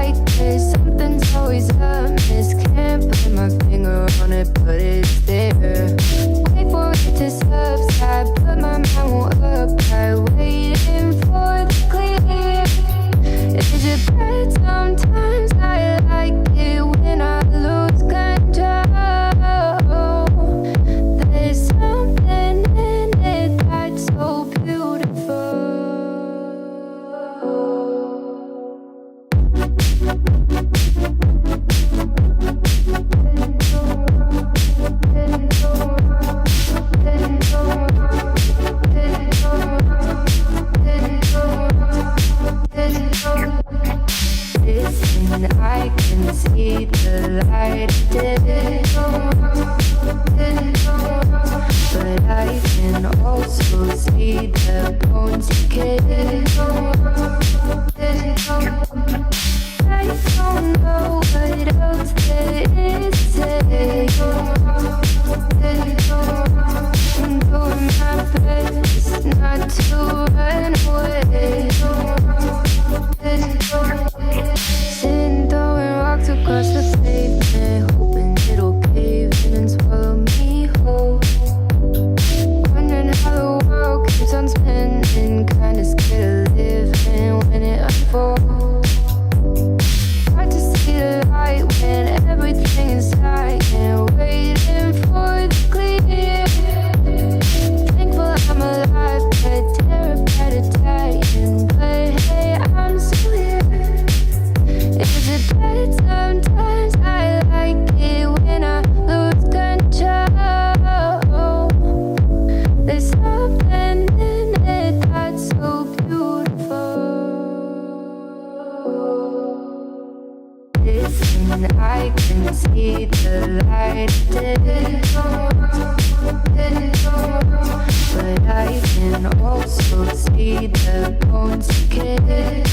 like this. Something's always amiss. Can't put my finger on it, but it's there. Wait for it to subside, but my mind won't apply. Waiting for the clear. Is it bad? Sometimes I like it when I lose control. There's something in it that's so beautiful. Listen, I can see the light of it, but I can also see the bones decay. I don't know what else there is to say. I'm doing my best not to run away. Sitting throwing rocks across the pavement, hoping it'll cave in and swallow me whole. Wondering how the world keeps on spinning, kinda scared of living when it unfolds. Hard to see the light when everything is dying, waiting for the clear. Thankful I'm alive, but terrified of dying. But hey, I'm still here. Is it bad? Sometimes I like it when I lose control. There's something in it that's so beautiful. Listen, I can see the light of it, but I can also see the bones decay.